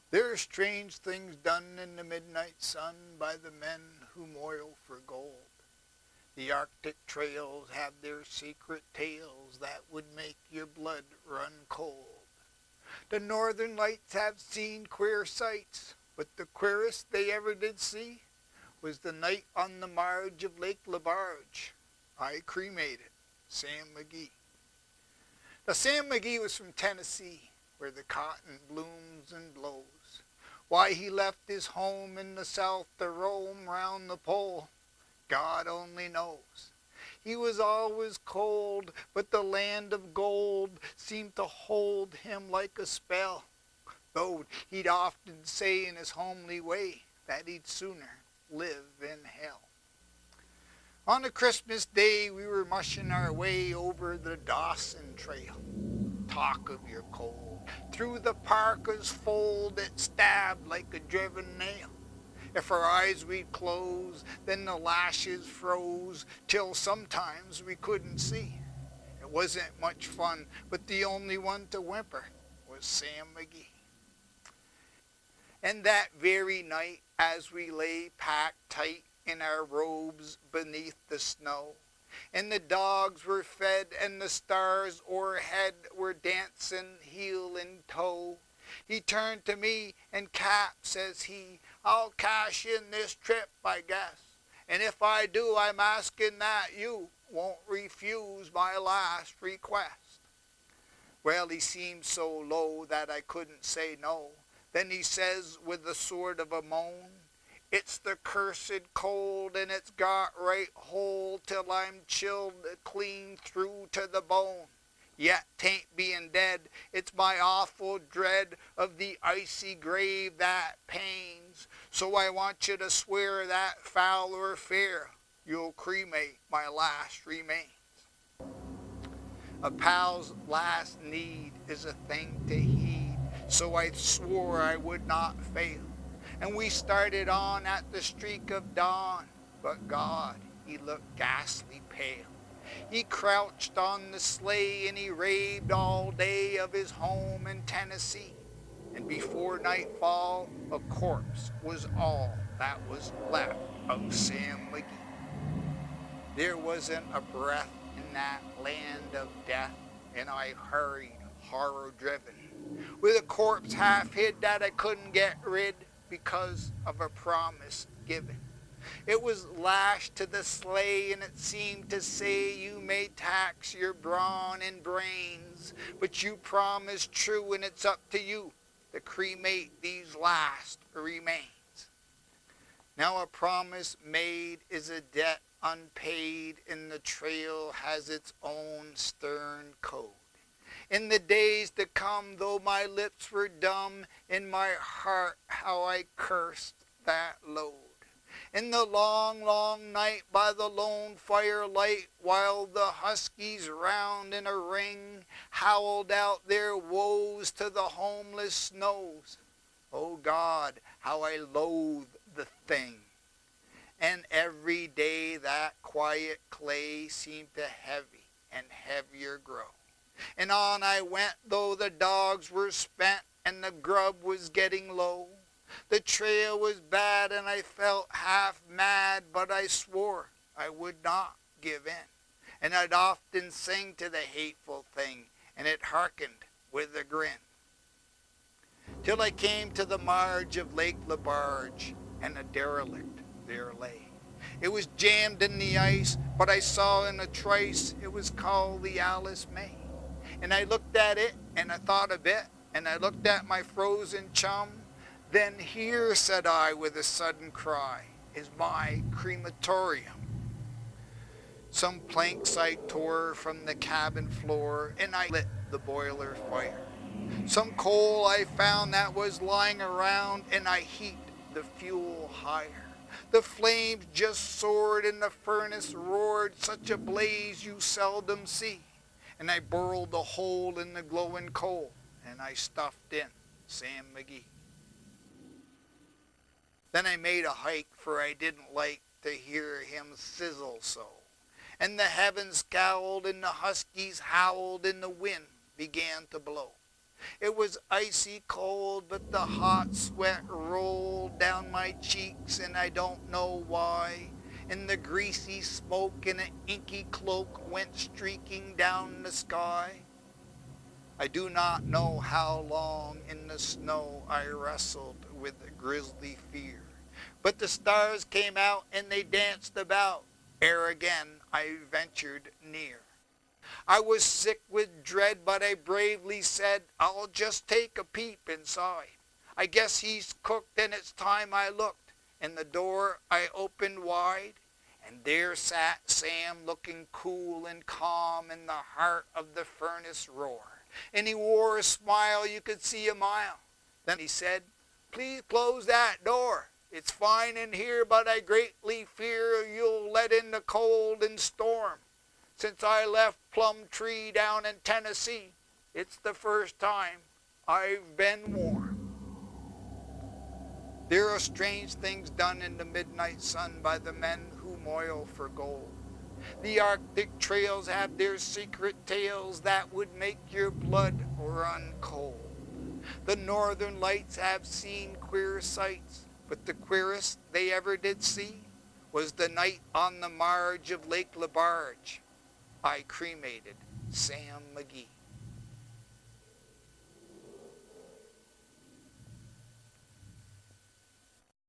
There are strange things done in the midnight sun by the men who moil for gold. The Arctic trails have their secret tales that would make your blood run cold. The northern lights have seen queer sights, but the queerest they ever did see was the night on the marge of Lake Lebarge. I cremated Sam McGee. Now, Sam McGee was from Tennessee, where the cotton blooms and blows. Why he left his home in the south to roam round the pole, God only knows. He was always cold, but the land of gold seemed to hold him like a spell, though he'd often say in his homely way that he'd sooner live in hell. On a Christmas day, we were mushing our way over the Dawson Trail. Talk of your cold. Through the parka's fold it stabbed like a driven nail. If our eyes we'd close, then the lashes froze, till sometimes we couldn't see. It wasn't much fun, but the only one to whimper was Sam McGee. And that very night, as we lay packed tight in our robes beneath the snow, and the dogs were fed and the stars o'erhead were dancing heel and toe, he turned to me and, Cap, says he, I'll cash in this trip, I guess. And if I do, I'm asking that you won't refuse my last request. Well, he seemed so low that I couldn't say no. Then he says with a sort of a moan, it's the cursed cold and it's got right hold till I'm chilled clean through to the bone. Yet 'tain't being dead, it's my awful dread of the icy grave that pains. So I want you to swear that foul or fair, you'll cremate my last remains. A pal's last need is a thing to heed, so I swore I would not fail. And we started on at the streak of dawn, but God, he looked ghastly pale. He crouched on the sleigh and he raved all day of his home in Tennessee. And before nightfall, a corpse was all that was left of Sam McGee. There wasn't a breath in that land of death, and I hurried, horror-driven, with a corpse half hid that I couldn't get rid because of a promise given. It was lashed to the sleigh and it seemed to say, you may tax your brawn and brains, but you promised true and it's up to you to cremate these last remains. Now a promise made is a debt unpaid, and the trail has its own stern code. In the days to come, though my lips were dumb, in my heart how I cursed that load. In the long, long night by the lone firelight, while the huskies round in a ring howled out their woes to the homeless snows. Oh God, how I loathe the thing. And every day that quiet clay seemed to heavy and heavier grow. And on I went, though the dogs were spent and the grub was getting low. The trail was bad and I felt half mad, but I swore I would not give in. And I'd often sing to the hateful thing, and it hearkened with a grin. Till I came to the marge of Lake Lebarge, and a derelict there lay. It was jammed in the ice, but I saw in a trice it was called the Alice May. And I looked at it, and I thought a bit, and I looked at my frozen chum. Then here, said I with a sudden cry, is my crematorium. Some planks I tore from the cabin floor, and I lit the boiler fire. Some coal I found that was lying around, and I heaped the fuel higher. The flames just soared, and the furnace roared, such a blaze you seldom see. And I burrowed a hole in the glowing coal, and I stuffed in Sam McGee. Then I made a hike, for I didn't like to hear him sizzle so. And the heavens scowled, and the huskies howled, and the wind began to blow. It was icy cold, but the hot sweat rolled down my cheeks, and I don't know why. And the greasy smoke in an inky cloak went streaking down the sky. I do not know how long in the snow I wrestled with grisly fear. But the stars came out and they danced about, ere again I ventured near. I was sick with dread, but I bravely said, I'll just take a peep inside. I guess he's cooked and it's time I looked, and the door I opened wide, and there sat Sam looking cool and calm in the heart of the furnace roar. And he wore a smile you could see a mile. Then he said, please close that door. It's fine in here, but I greatly fear you'll let in the cold and storm. Since I left Plumtree down in Tennessee, it's the first time I've been warm. There are strange things done in the midnight sun by the men who moil for gold. The Arctic trails have their secret tales that would make your blood run cold. The northern lights have seen queer sights, but the queerest they ever did see was the night on the marge of Lake Labarge I cremated Sam McGee.